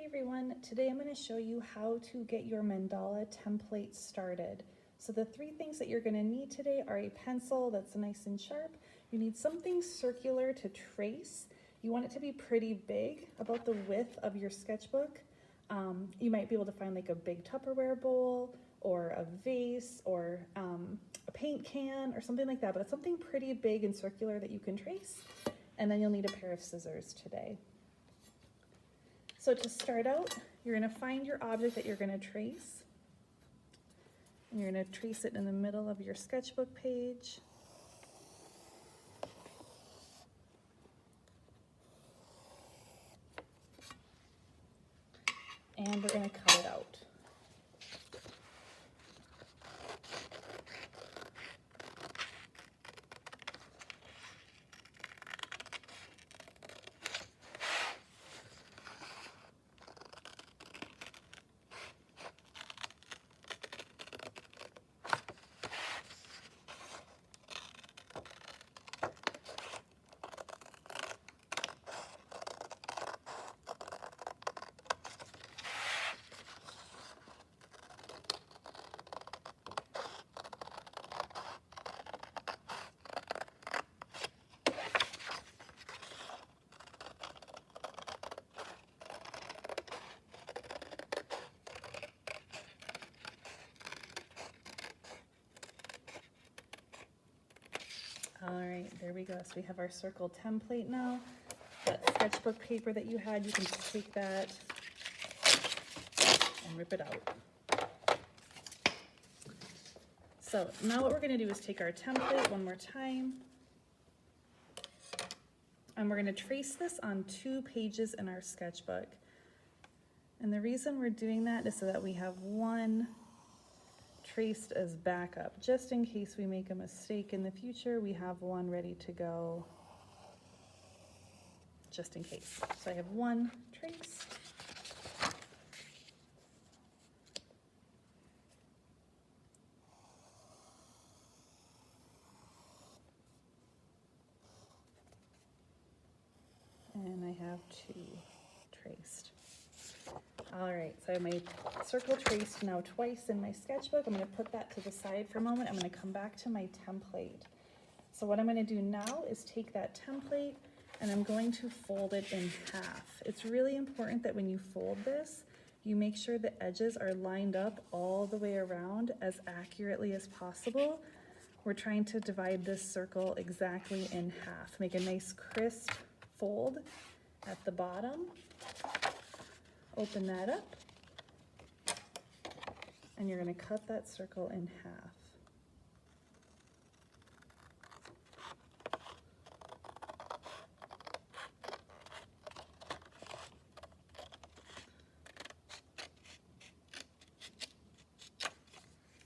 everyone, today I'm going to show you how to get your mandala template started. So the three things that you're going to need today are a pencil that's nice and sharp. You need something circular to trace. You want it to be pretty big, about the width of your sketchbook. You might be able to find like a big Tupperware bowl or a vase or a paint can or something like that, but it's something pretty big and circular that you can trace. And then you'll need a pair of scissors today. So to start out, you're going to find your object that you're going to trace. And you're going to trace it in the middle of your sketchbook page. And we're going to cut it out. All right, there we go. So we have our circle template now. That sketchbook paper that you had, you can just take that and rip it out. So now what we're going to do is take our template one more time. And we're going to trace this on 2 pages in our sketchbook. And the reason we're doing that is so that we have one traced as backup. Just in case we make a mistake in the future, we have one ready to go, just in case. So I have one traced. And I have 2 traced. All right, so I have my circle traced now twice in my sketchbook. I'm going to put that to the side for a moment. I'm going to come back to my template. So what I'm going to do now is take that template and I'm going to fold it in half. It's really important that when you fold this, you make sure the edges are lined up all the way around as accurately as possible. We're trying to divide this circle exactly in half. Make a nice crisp fold at the bottom. Open that up, and you're going to cut that circle in half.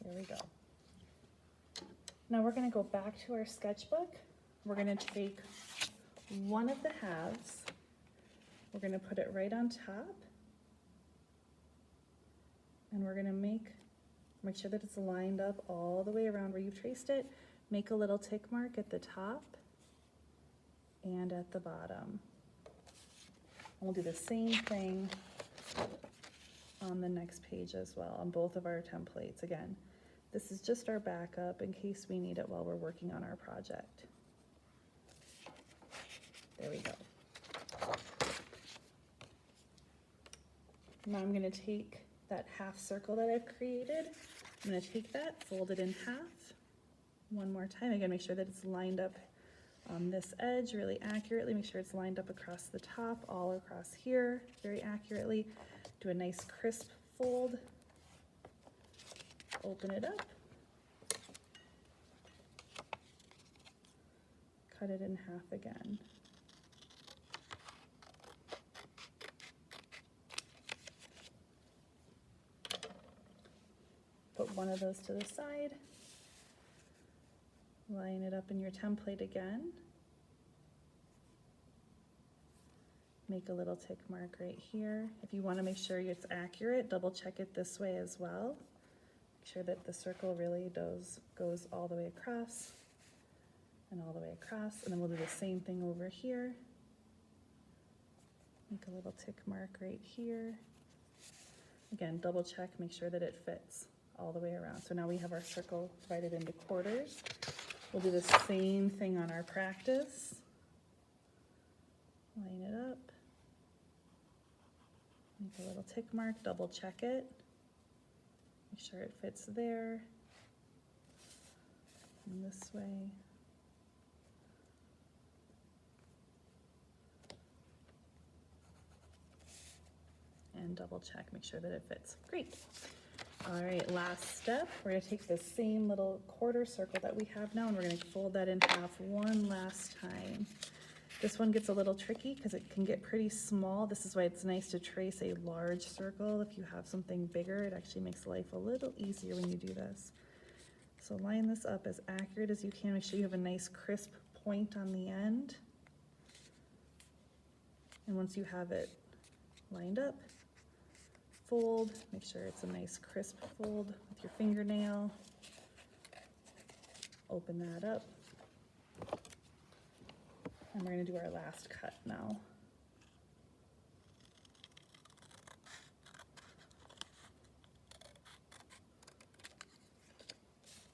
There we go. Now we're going to go back to our sketchbook. We're going to take one of the halves. We're going to put it right on top. And we're gonna make sure that it's lined up all the way around where you've traced it. Make a little tick mark at the top and at the bottom. And we'll do the same thing on the next page as well, on both of our templates. Again, this is just our backup in case we need it while we're working on our project. There we go. Now I'm gonna take that half circle that I've created. I'm going to take that, fold it in half one more time. Again, make sure that it's lined up on this edge really accurately. Make sure it's lined up across the top, all across here very accurately. Do a nice crisp fold. Open it up. Cut it in half again. Put one of those to the side, line it up in your template again, make a little tick mark right here. If you want to make sure it's accurate, double check it this way as well. Make sure that the circle really goes all the way across and all the way across, and then we'll do the same thing over here. Make Make a little tick mark right here. Again, double check, make sure that it fits all the way around. So now we have our circle divided into quarters. We'll do the same thing on our practice. Line it up. Make a little tick mark, double check it. Make sure it fits there. And this way. And double check, make sure that it fits. Great. All right, last step, we're gonna take the same little quarter circle that we have now and we're gonna fold that in half one last time. This one gets a little tricky because it can get pretty small. This is why it's nice to trace a large circle. If you have something bigger, it actually makes life a little easier when you do this. So line this up as accurate as you can. Make sure you have a nice crisp point on the end. And once you have it lined up, fold, make sure it's a nice crisp fold with your fingernail. Open that up. And we're gonna do our last cut now.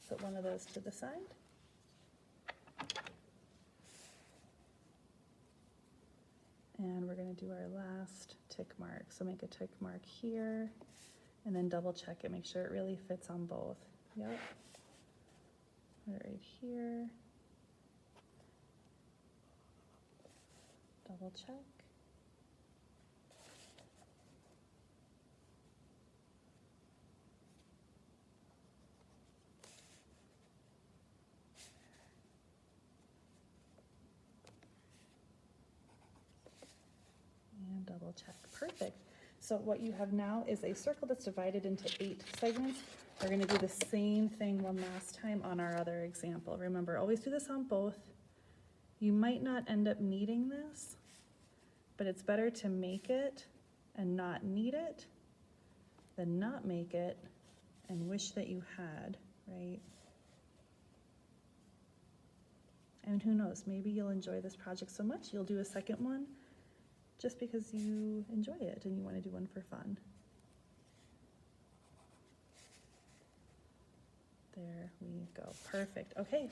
Put one of those to the side. And we're gonna do our last tick mark. So make a tick mark here and then double check it. Make sure it really fits on both. Yep. Put it right here. Double check. And double check. Perfect. So what you have now is a circle that's divided into 8 segments. We're going to do the same thing one last time on our other example. Remember, always do this on both. You might not end up needing this, but it's better to make it and not need it than not make it and wish that you had, right? And who knows, maybe you'll enjoy this project so much you'll do a second one just because you enjoy it and you want to do one for fun. There we go. Perfect. Okay.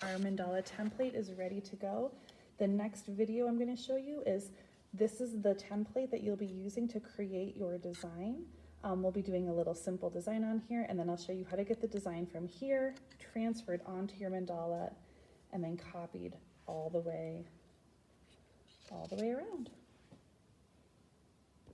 Our mandala template is ready to go. The next video I'm going to show you is this is the template that you'll be using to create your design. We'll be doing a little simple design on here, and then I'll show you how to get the design from here transferred onto your mandala and then copied all the way around.